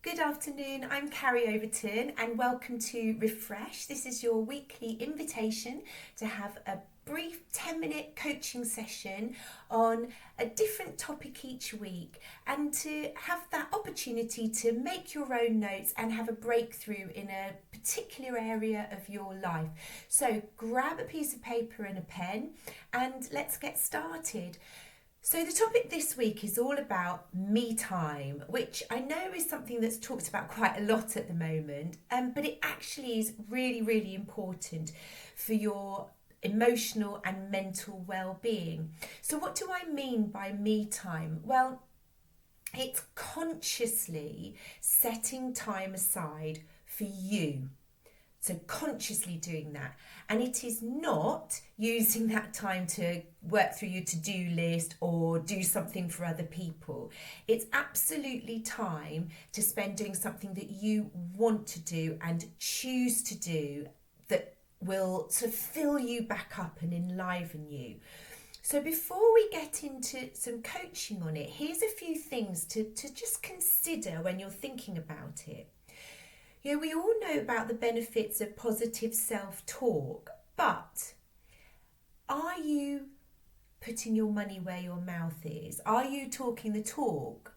Good afternoon, I'm Carrie Overton and welcome to Refresh. This is your weekly invitation to have a brief 10-minute coaching session on a different topic each week and to have that opportunity to make your own notes and have a breakthrough in a particular area of your life. So grab a piece of paper and a pen and let's get started. So the topic this week is all about me time, which I know is something that's talked about quite a lot at the moment, but it actually is really, really important for your emotional and mental well-being. So what do I mean by me time? Well, it's consciously setting time aside for you. So consciously doing that. And it is not using that time to work through your to-do list or do something for other people. It's absolutely time to spend doing something that you want to do and choose to do that will sort of fill you back up and enliven you. So before we get into some coaching on it, here's a few things to just consider when you're thinking about it. You know, we all know about the benefits of positive self-talk, but are you putting your money where your mouth is? Are you talking the talk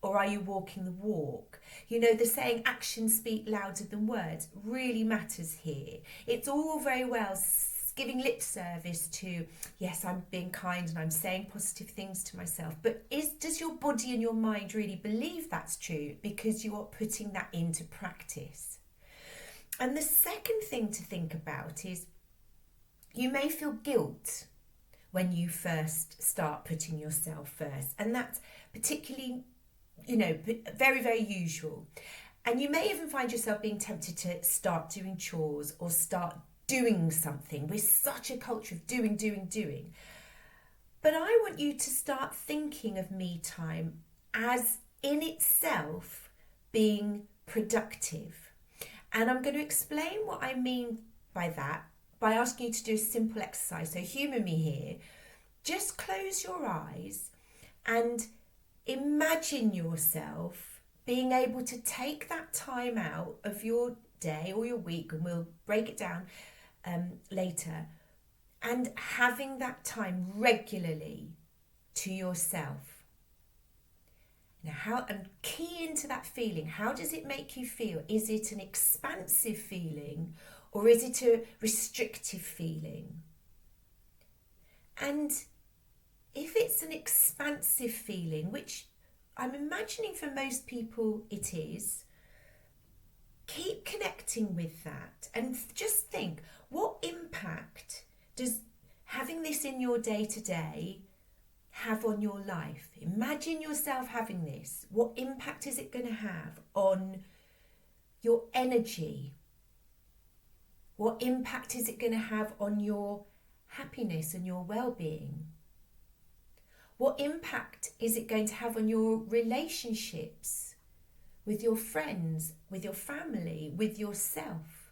or are you walking the walk? You know, the saying actions speak louder than words really matters here. It's all very well giving lip service to, yes, I'm being kind and I'm saying positive things to myself, but does your body and your mind really believe that's true because you are putting that into practice? And the second thing to think about is you may feel guilt when you first start putting yourself first, and that's particularly, very, very usual. And you may even find yourself being tempted to start doing chores or start doing something. We're such a culture of doing. But I want you to start thinking of me time as in itself being productive. And I'm going to explain what I mean by that by asking you to do a simple exercise. So humour me here. Just close your eyes and imagine yourself being able to take that time out of your day or your week, and we'll break it down later, and having that time regularly to yourself. Now, and key into that feeling. How does it make you feel? Is it an expansive feeling or is it a restrictive feeling? And if it's an expansive feeling, which I'm imagining for most people it is, keep connecting with that and just think, what impact does having this in your day-to-day have on your life? Imagine yourself having this. What impact is it going to have on your energy? What impact is it going to have on your happiness and your well-being? What impact is it going to have on your relationships with your friends, with your family, with yourself?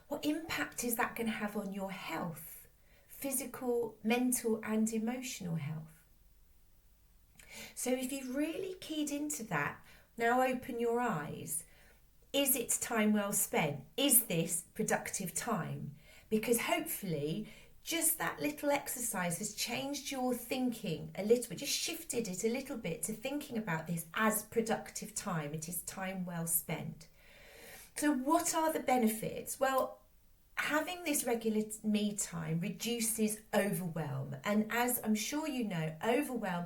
What impact is that going to have on your health, physical, mental and emotional health? So if you've really keyed into that, now open your eyes. Is it time well spent? Is this productive time? Because hopefully just that little exercise has changed your thinking a little bit, just shifted it a little bit to thinking about this as productive time. It is time well spent. So what are the benefits? Well, having this regular me time reduces overwhelm. And as I'm sure you know, overwhelm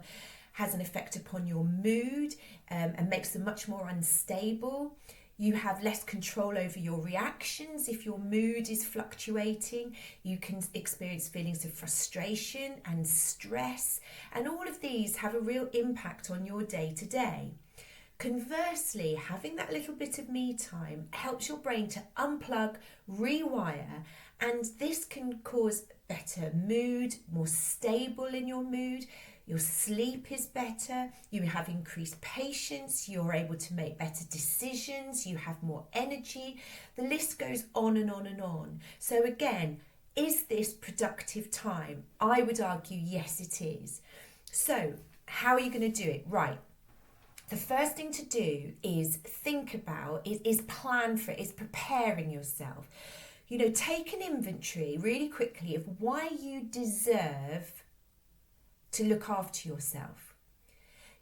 has an effect upon your mood and makes them much more unstable. You have less control over your reactions. If your mood is fluctuating, you can experience feelings of frustration and stress. And all of these have a real impact on your day-to-day. Conversely, having that little bit of me time helps your brain to unplug, rewire, and this can cause better mood, more stable in your mood. Your sleep is better, you have increased patience, you're able to make better decisions, you have more energy. The list goes on and on and on. So again, is this productive time? I would argue yes, it is. So how are you going to do it? Right. the first thing to do is think about, is plan for it, is preparing yourself. Take an inventory really quickly of why you deserve to look after yourself.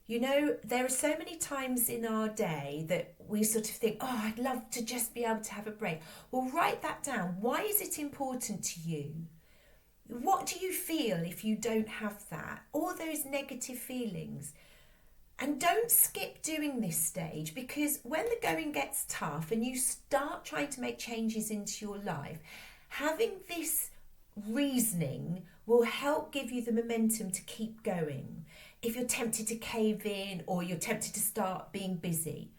There are so many times in our day that we sort of think, oh, I'd love to just be able to have a break. Well, write that down. Why is it important to you? What do you feel if you don't have that? All those negative feelings. And don't skip doing this stage, because when the going gets tough and you start trying to make changes into your life, having this reasoning will help give you the momentum to keep going. If you're tempted to cave in or you're tempted to start being busy,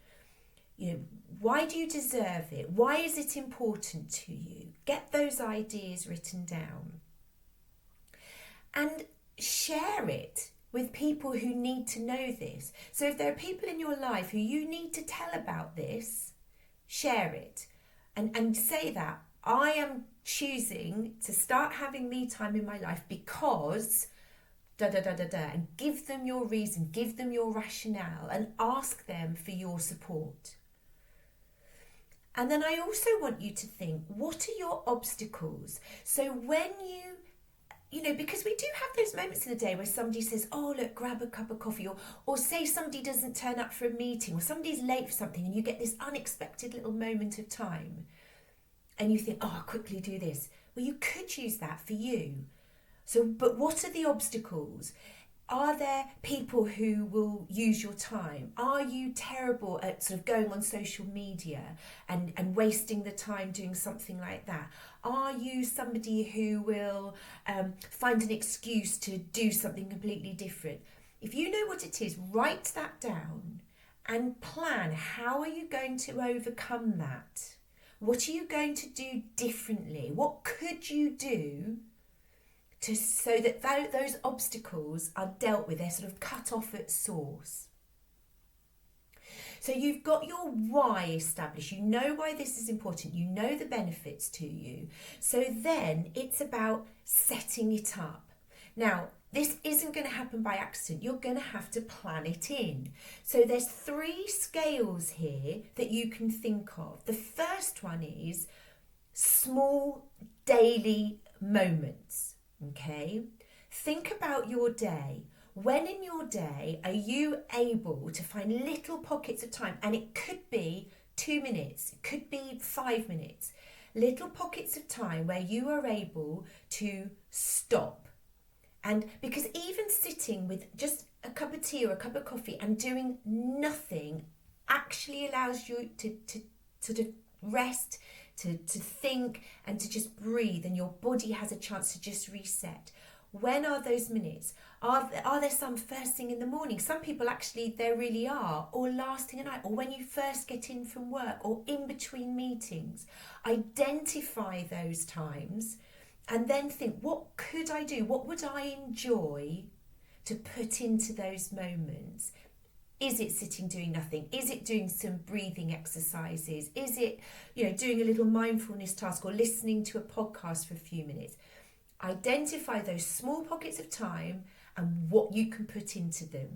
why do you deserve it? Why is it important to you? Get those ideas written down and share it with people who need to know this. So if there are people in your life who you need to tell about this, share it and say that I am choosing to start having me time in my life because and give them your reason, give them your rationale, and ask them for your support. And then I also want you to think, what are your obstacles? So when because we do have those moments in the day where somebody says, oh, look, grab a cup of coffee, or say somebody doesn't turn up for a meeting, or somebody's late for something, and you get this unexpected little moment of time, and you think, oh, I'll quickly do this. Well, you could use that for you. So, but what are the obstacles? Are there people who will use your time? Are you terrible at sort of going on social media and wasting the time doing something like that? Are you somebody who will find an excuse to do something completely different? If you know what it is, write that down and plan. How are you going to overcome that? What are you going to do differently? What could you do so that those obstacles are dealt with? They're sort of cut off at source. So you've got your why established. You know why this is important. You know the benefits to you. So then it's about setting it up. Now, this isn't going to happen by accident. You're going to have to plan it in. So there's 3 scales here that you can think of. The first one is small daily moments. Okay, think about your day. When in your day are you able to find little pockets of time? And it could be 2 minutes, it could be 5 minutes, little pockets of time where you are able to stop. And because even sitting with just a cup of tea or a cup of coffee and doing nothing actually allows you to sort of rest, to think and to just breathe, and your body has a chance to just reset. When are those minutes? Are there some first thing in the morning? Some people actually, there really are. Or last thing at night, or when you first get in from work, or in between meetings. Identify those times and then think, what could I do? What would I enjoy to put into those moments? Is it sitting doing nothing? Is it doing some breathing exercises? Is it, doing a little mindfulness task or listening to a podcast for a few minutes? Identify those small pockets of time and what you can put into them.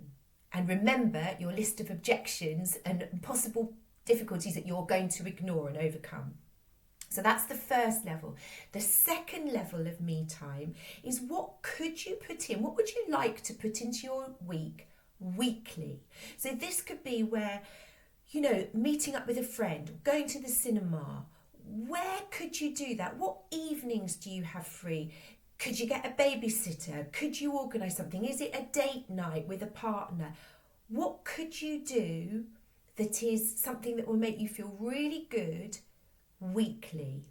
And remember your list of objections and possible difficulties that you're going to ignore and overcome. So that's the first level. The second level of me time is, what could you put in? What would you like to put into your week weekly? So this could be where, meeting up with a friend, going to the cinema. Where could you do that? What evenings do you have free? Could you get a babysitter? Could you organise something? Is it a date night with a partner? What could you do that is something that will make you feel really good weekly?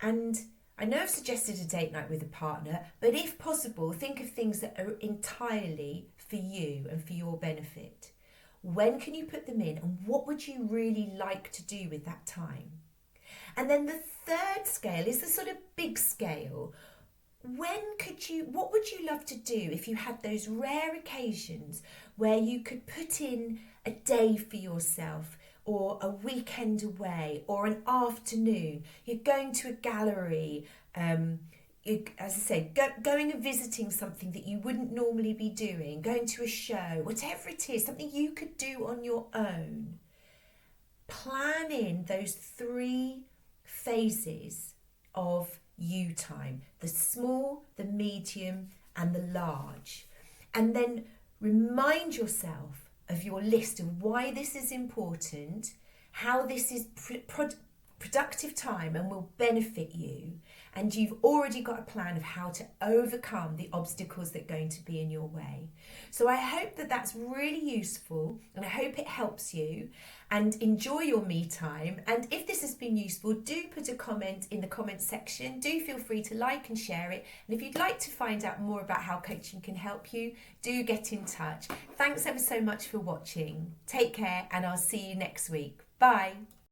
And I know I've suggested a date night with a partner, but if possible, think of things that are entirely for you and for your benefit. When can you put them in, and what would you really like to do with that time? And then the third scale is the sort of big scale. What would you love to do if you had those rare occasions where you could put in a day for yourself, or a weekend away, or an afternoon? You're going to a gallery, as I say, going and visiting something that you wouldn't normally be doing, going to a show, whatever it is, something you could do on your own. Plan in those 3 phases of you time: the small, the medium, and the large. And then remind yourself of your list of why this is important, how this is productive time and will benefit you, and you've already got a plan of how to overcome the obstacles that are going to be in your way. So I hope that that's really useful, and I hope it helps you, and enjoy your me time. And if this has been useful, do put a comment in the comment section. Do feel free to like and share it. And if you'd like to find out more about how coaching can help you, do get in touch. Thanks ever so much for watching. Take care, and I'll see you next week. Bye.